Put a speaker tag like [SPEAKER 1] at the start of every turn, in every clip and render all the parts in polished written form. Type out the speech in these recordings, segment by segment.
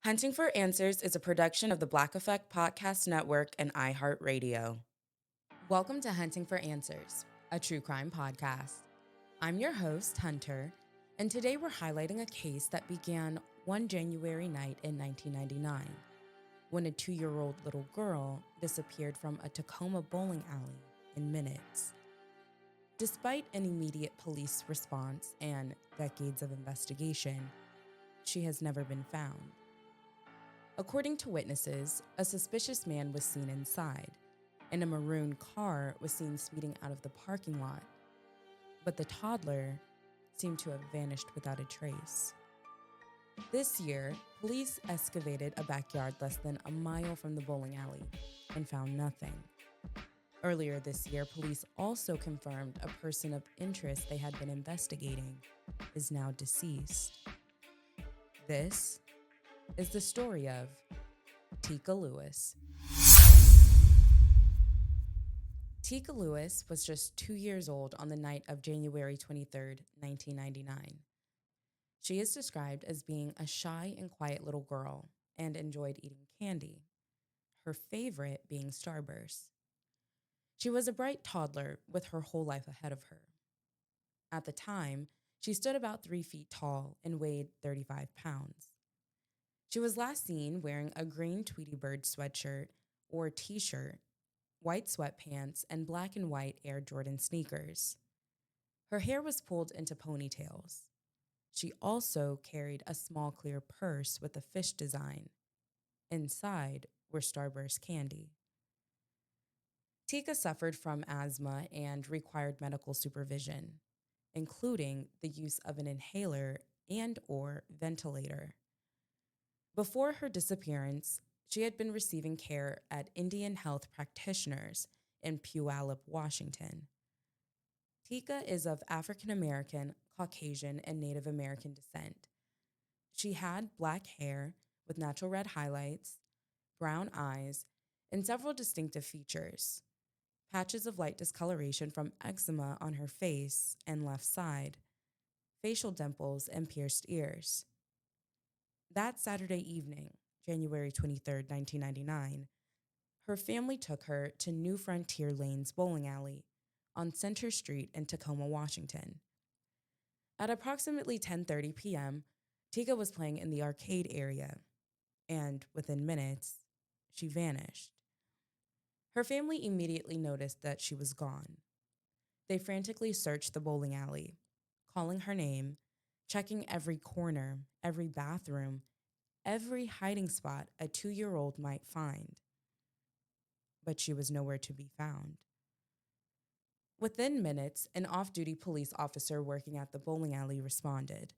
[SPEAKER 1] Hunting for Answers is a production of the Black Effect Podcast Network and iHeartRadio. Welcome to Hunting for Answers, a true crime podcast. I'm your host, Hunter, and today we're highlighting a case that began one January night in 1999, when a 2-year-old little girl disappeared from a Tacoma bowling alley in minutes. Despite an immediate police response and decades of investigation, she has never been found. According to witnesses, a suspicious man was seen inside, and a maroon car was seen speeding out of the parking lot. But the toddler seemed to have vanished without a trace. This year, police excavated a backyard less than a mile from the bowling alley and found nothing. Earlier this year, police also confirmed a person of interest they had been investigating is now deceased. This is the story of Teekah Lewis. Teekah Lewis was just 2 years old on the night of January 23, 1999. She is described as being a shy and quiet little girl and enjoyed eating candy, her favorite being Starburst. She was a bright toddler with her whole life ahead of her. At the time, she stood about 3 feet tall and weighed 35 pounds. She was last seen wearing a green Tweety Bird sweatshirt or t-shirt, white sweatpants, and black and white Air Jordan sneakers. Her hair was pulled into ponytails. She also carried a small clear purse with a fish design. Inside were Starburst candy. Teekah suffered from asthma and required medical supervision, including the use of an inhaler and/or ventilator. Before her disappearance, she had been receiving care at Indian Health Practitioners in Puyallup, Washington. Teekah is of African American, Caucasian, and Native American descent. She had black hair with natural red highlights, brown eyes, and several distinctive features: patches of light discoloration from eczema on her face and left side, facial dimples, and pierced ears. That Saturday evening, January 23, 1999, her family took her to New Frontier Lanes Bowling Alley on Center Street in Tacoma, Washington. At approximately 10:30 p.m., Teekah was playing in the arcade area, and within minutes, she vanished. Her family immediately noticed that she was gone. They frantically searched the bowling alley, calling her name, checking every corner, every bathroom, every hiding spot a 2-year-old might find. But she was nowhere to be found. Within minutes, an off-duty police officer working at the bowling alley responded.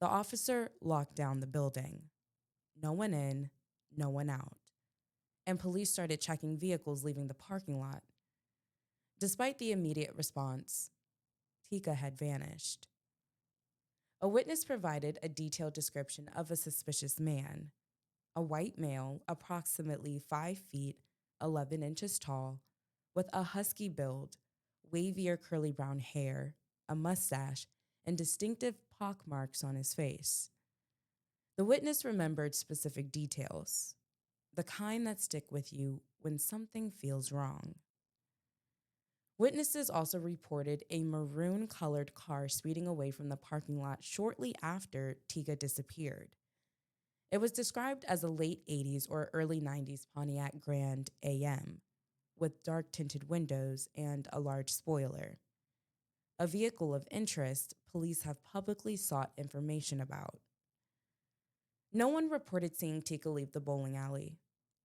[SPEAKER 1] The officer locked down the building. No one in, no one out. And police started checking vehicles leaving the parking lot. Despite the immediate response, Teekah had vanished. A witness provided a detailed description of a suspicious man, a white male approximately 5 feet, 11 inches tall, with a husky build, wavy or curly brown hair, a mustache, and distinctive pockmarks on his face. The witness remembered specific details, the kind that stick with you when something feels wrong. Witnesses also reported a maroon-colored car speeding away from the parking lot shortly after Teekah disappeared. It was described as a late 80s or early 90s Pontiac Grand AM, with dark tinted windows and a large spoiler. A vehicle of interest police have publicly sought information about. No one reported seeing Teekah leave the bowling alley,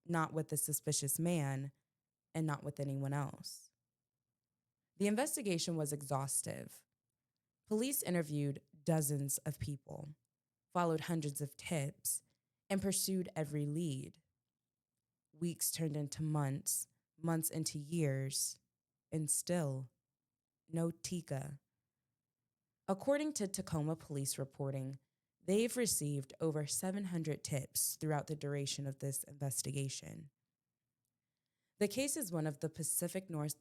[SPEAKER 1] not with the suspicious man, and not with anyone else. The investigation was exhaustive. Police interviewed dozens of people, followed hundreds of tips, and pursued every lead. Weeks turned into months, months into years, and still, no Teekah. According to Tacoma police reporting, they've received over 700 tips throughout the duration of this investigation. The case is one of the Pacific North...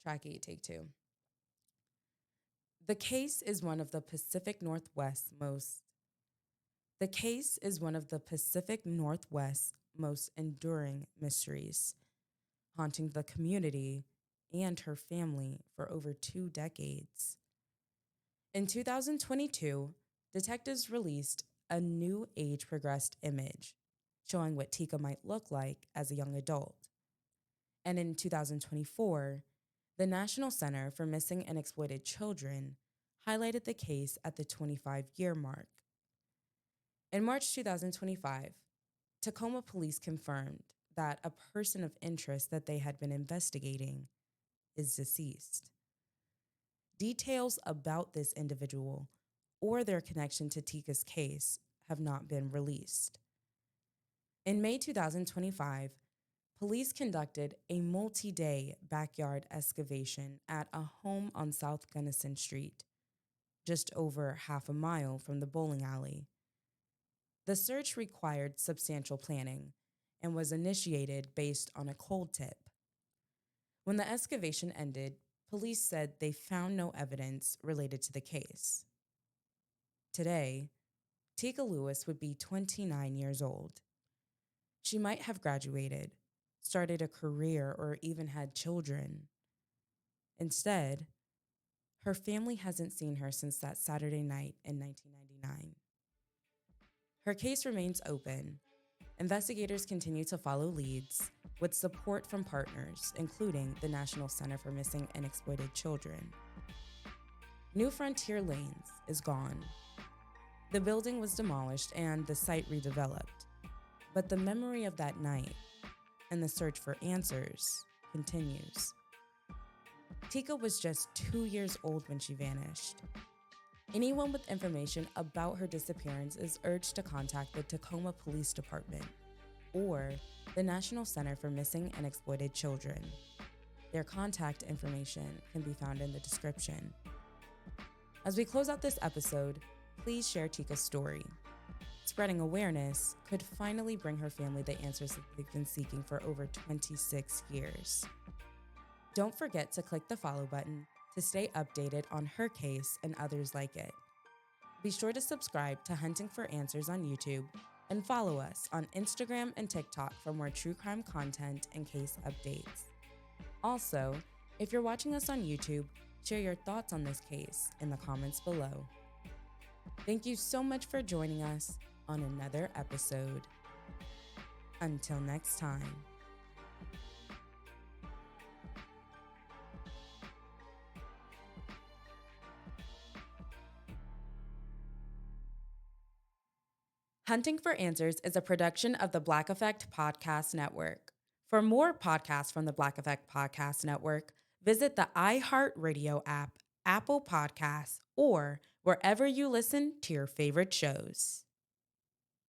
[SPEAKER 1] Track 8, take 2. The case is one of the Pacific Northwest's most... The case is one of the Pacific Northwest's most enduring mysteries, haunting the community and her family for over 2 decades. In 2022, detectives released a new age progressed image showing what Teekah might look like as a young adult. And in 2024, the National Center for Missing and Exploited Children highlighted the case at the 25-year mark. In March 2025, Tacoma police confirmed that a person of interest that they had been investigating is deceased. Details about this individual or their connection to Teekah's case have not been released. In May 2025, police conducted a multi-day backyard excavation at a home on South Gunnison Street, just over half a mile from the bowling alley. The search required substantial planning and was initiated based on a cold tip. When the excavation ended, police said they found no evidence related to the case. Today, Teekah Lewis would be 29 years old. She might have graduated, started a career, or even had children. Instead, her family hasn't seen her since that Saturday night in 1999. Her case remains open. Investigators continue to follow leads with support from partners, including the National Center for Missing and Exploited Children. New Frontier Lanes is gone. The building was demolished and the site redeveloped, but the memory of that night and the search for answers continues. Teekah was just 2 years old when she vanished. Anyone with information about her disappearance is urged to contact the Tacoma Police Department or the National Center for Missing and Exploited Children. Their contact information can be found in the description. As we close out this episode, please share Teekah's story. Spreading awareness could finally bring her family the answers that they've been seeking for over 26 years. Don't forget to click the follow button to stay updated on her case and others like it. Be sure to subscribe to Hunting for Answers on YouTube and follow us on Instagram and TikTok for more true crime content and case updates. Also, if you're watching us on YouTube, share your thoughts on this case in the comments below. Thank you so much for joining us on another episode. Until next time. Hunting for Answers is a production of the Black Effect Podcast Network. For more podcasts from the Black Effect Podcast Network, visit the iHeartRadio app, Apple Podcasts, or wherever you listen to your favorite shows.